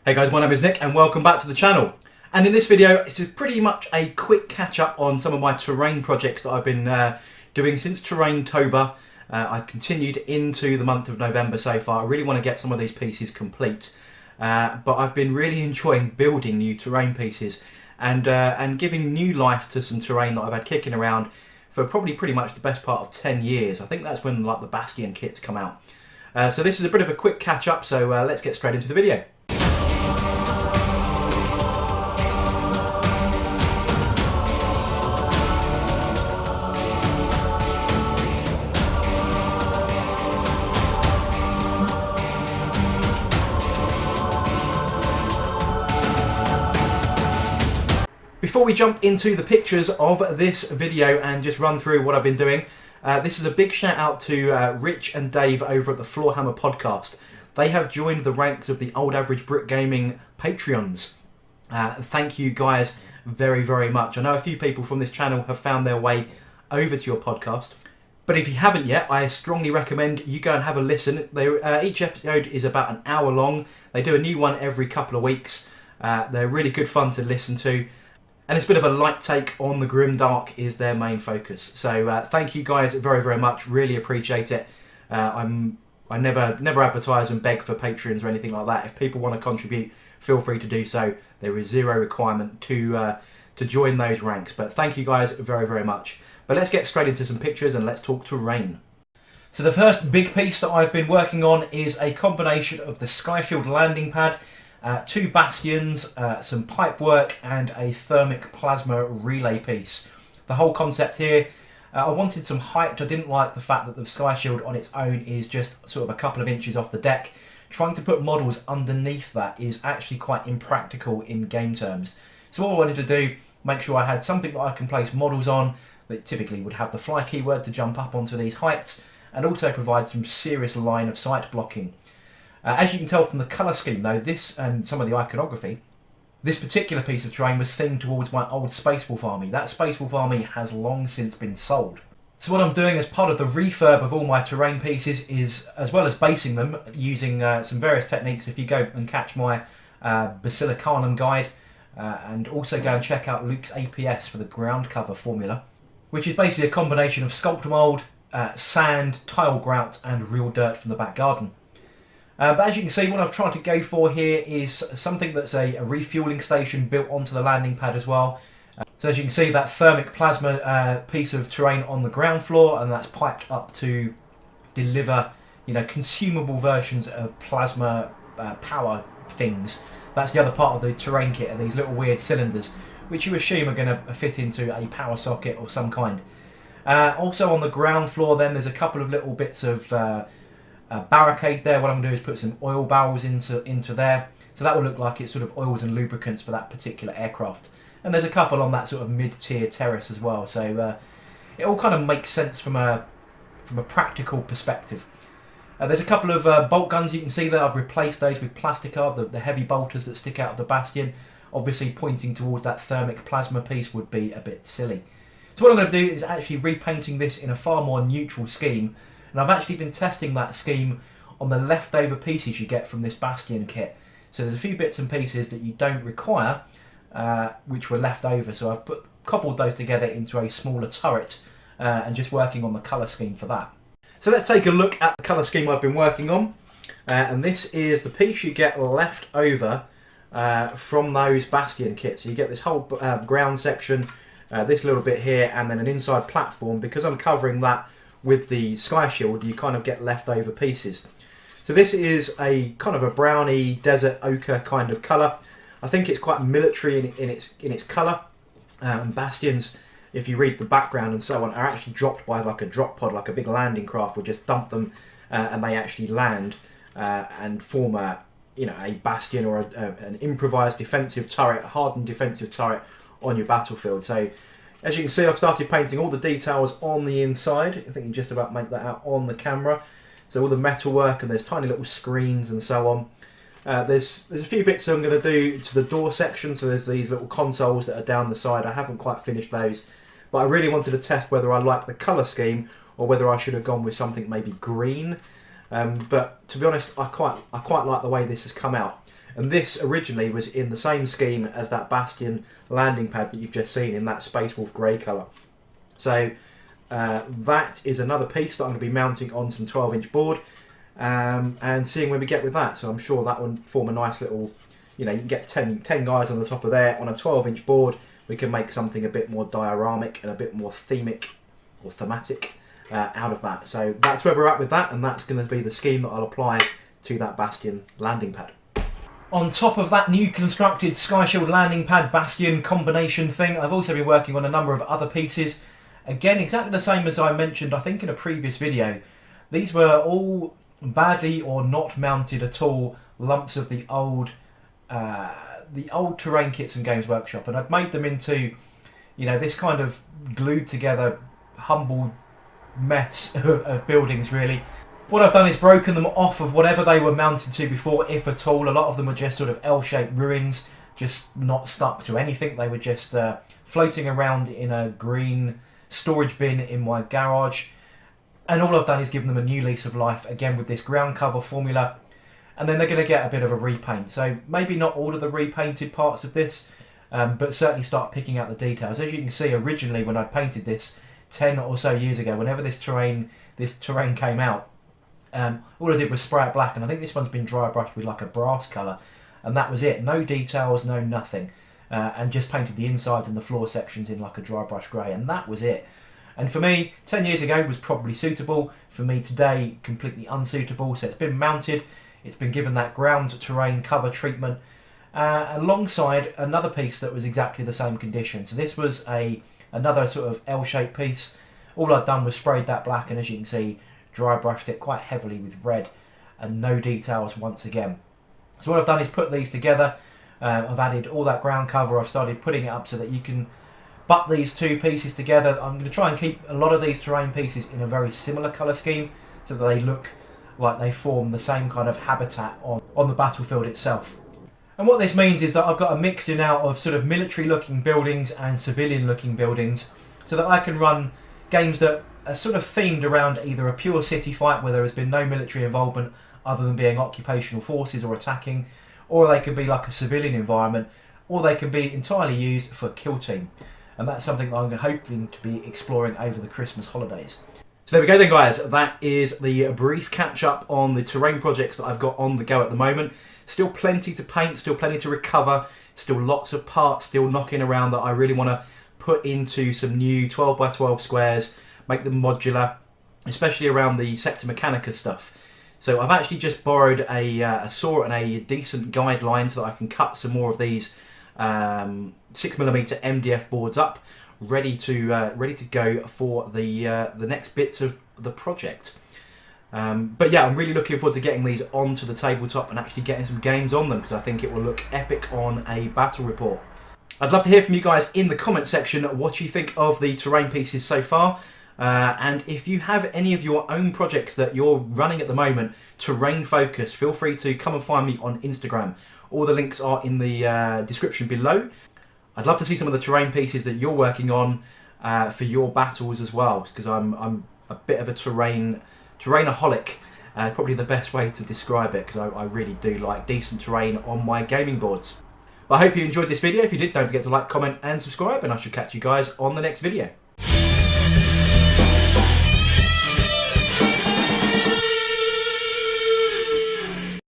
Hey guys, my name is Nick and welcome back to the channel. And in this video, this is pretty much a quick catch up on some of my terrain projects that I've been doing since Terraintober. I've continued into the month of November so far. I really want to get some of these pieces complete. But I've been really enjoying building new terrain pieces and giving new life to some terrain that I've had kicking around for probably pretty much the best part of 10 years. I think that's when like the Bastion kits come out. So this is a bit of a quick catch up, so let's get straight into the video. Before we jump into the pictures of this video and just run through what I've been doing, this is a big shout out to Rich and Dave over at the Warhammer podcast. They have joined the ranks of the Old Average Brit Gaming Patreons. Thank you guys very, very much. I know a few people from this channel have found their way over to your podcast. But if you haven't yet, I strongly recommend you go and have a listen. Each episode is about an hour long. They do a new one every couple of weeks. They're really good fun to listen to. And it's a bit of a light take on the grimdark is their main focus. So thank you guys very, very much. Really appreciate it. I never advertise and beg for Patreons or anything like that. If people want to contribute, feel free to do so. There is zero requirement to join those ranks. But thank you guys very, very much. But let's get straight into some pictures and let's talk terrain. So the first big piece that I've been working on is a combination of the Sky Shield landing pad, two bastions, some pipe work and a thermic plasma relay piece. The whole concept here, I wanted some height. I didn't like the fact that the Sky Shield on its own is just sort of a couple of inches off the deck. Trying to put models underneath that is actually quite impractical in game terms. So what I wanted to do, make sure I had something that I can place models on that typically would have the fly keyword to jump up onto these heights and also provide some serious line of sight blocking. As you can tell from the colour scheme though, this and some of the iconography, this particular piece of terrain was themed towards my old Space Wolf army. That Space Wolf army has long since been sold. So what I'm doing as part of the refurb of all my terrain pieces is, as well as basing them using some various techniques, if you go and catch my Basilicanum guide and also go and check out Luke's APS for the ground cover formula, which is basically a combination of sculpt mould, sand, tile grout and real dirt from the back garden. But as you can see, what I've tried to go for here is something that's a refueling station built onto the landing pad as well. So as you can see, that thermic plasma piece of terrain on the ground floor, and that's piped up to deliver, consumable versions of plasma power things. That's the other part of the terrain kit, are these little weird cylinders, which you assume are going to fit into a power socket or some kind. Also on the ground floor then, there's a couple of little bits of barricade there. What I'm going to do is put some oil barrels into there, so that will look like it's sort of oils and lubricants for that particular aircraft. And there's a couple on that sort of mid-tier terrace as well, so it all kind of makes sense from a practical perspective. There's a couple of bolt guns. You can see that I've replaced those with plasticard, the heavy bolters that stick out of the bastion. Obviously pointing towards that thermic plasma piece would be a bit silly. So what I'm going to do is actually repainting this in a far more neutral scheme. And I've actually been testing that scheme on the leftover pieces you get from this Bastion kit. So there's a few bits and pieces that you don't require, which were left over. So I've cobbled those together into a smaller turret and just working on the colour scheme for that. So let's take a look at the colour scheme I've been working on. And this is the piece you get left over from those Bastion kits. So you get this whole ground section, this little bit here, and then an inside platform. Because I'm covering that with the Sky Shield, you kind of get leftover pieces. So this is a kind of a browny desert ochre kind of colour. I think it's quite military in its colour. Bastions, if you read the background and so on, are actually dropped by like a drop pod, like a big landing craft will just dump them and they actually land and form a bastion or an improvised defensive turret, a hardened defensive turret on your battlefield. So as you can see, I've started painting all the details on the inside. I think you just about make that out on the camera. So all the metal work, and there's tiny little screens and so on. There's a few bits I'm going to do to the door section. So there's these little consoles that are down the side. I haven't quite finished those, but I really wanted to test whether I like the colour scheme or whether I should have gone with something maybe green. But to be honest, I quite like the way this has come out. And this originally was in the same scheme as that Bastion landing pad that you've just seen in that Space Wolf grey colour. So that is another piece that I'm going to be mounting on some 12-inch board and seeing where we get with that. So I'm sure that will form a nice little, you know, you can get 10 guys on the top of there on a 12-inch board. We can make something a bit more dioramic and a bit more thematic out of that. So that's where we're at with that, and that's going to be the scheme that I'll apply to that Bastion landing pad. On top of that new constructed Sky Shield landing pad Bastion combination thing, I've also been working on a number of other pieces. Again, exactly the same as I mentioned, I think, in a previous video. These were all badly or not mounted at all lumps of the old terrain kits and Games Workshop, and I'd made them into, you know, this kind of glued together humble mess of buildings, really. What I've done is broken them off of whatever they were mounted to before, if at all. A lot of them were just sort of L-shaped ruins, just not stuck to anything. They were just floating around in a green storage bin in my garage. And all I've done is given them a new lease of life, again with this ground cover formula. And then they're going to get a bit of a repaint. So maybe not all of the repainted parts of this, but certainly start picking out the details. As you can see, originally when I painted this 10 or so years ago, whenever this terrain came out, all I did was spray it black, and I think this one's been dry brushed with like a brass colour, and that was it. No details, no nothing, and just painted the insides and the floor sections in like a dry brush grey, and that was it. And for me, 10 years ago was probably suitable. For me today, completely unsuitable. So it's been mounted, it's been given that ground terrain cover treatment, alongside another piece that was exactly the same condition. So this was another sort of L-shaped piece. All I'd done was sprayed that black, and as you can see, dry brushed it quite heavily with red, and no details once again. So what I've done is put these together. I've added all that ground cover. I've started putting it up so that you can butt these two pieces together. I'm going to try and keep a lot of these terrain pieces in a very similar colour scheme so that they look like they form the same kind of habitat on the battlefield itself. And what this means is that I've got a mixture now of sort of military looking buildings and civilian looking buildings, so that I can run games that are sort of themed around either a pure city fight where there has been no military involvement other than being occupational forces or attacking, or they could be like a civilian environment, or they can be entirely used for kill team. And that's something that I'm hoping to be exploring over the Christmas holidays. So there we go then, guys. That is the brief catch up on the terrain projects that I've got on the go at the moment. Still plenty to paint, still plenty to recover, still lots of parts still knocking around that I really want to put into some new 12x12 squares, make them modular, especially around the Sector Mechanica stuff. So I've actually just borrowed a saw and a decent guideline so that I can cut some more of these 6mm MDF boards up, ready to go for the next bits of the project. But yeah, I'm really looking forward to getting these onto the tabletop and actually getting some games on them, because I think it will look epic on a battle report. I'd love to hear from you guys in the comment section what you think of the terrain pieces so far. And if you have any of your own projects that you're running at the moment, terrain focused, feel free to come and find me on Instagram. All the links are in the description below. I'd love to see some of the terrain pieces that you're working on for your battles as well, because I'm a bit of a terrainaholic, probably the best way to describe it, because I really do like decent terrain on my gaming boards. But I hope you enjoyed this video. If you did, don't forget to like, comment and subscribe, and I shall catch you guys on the next video.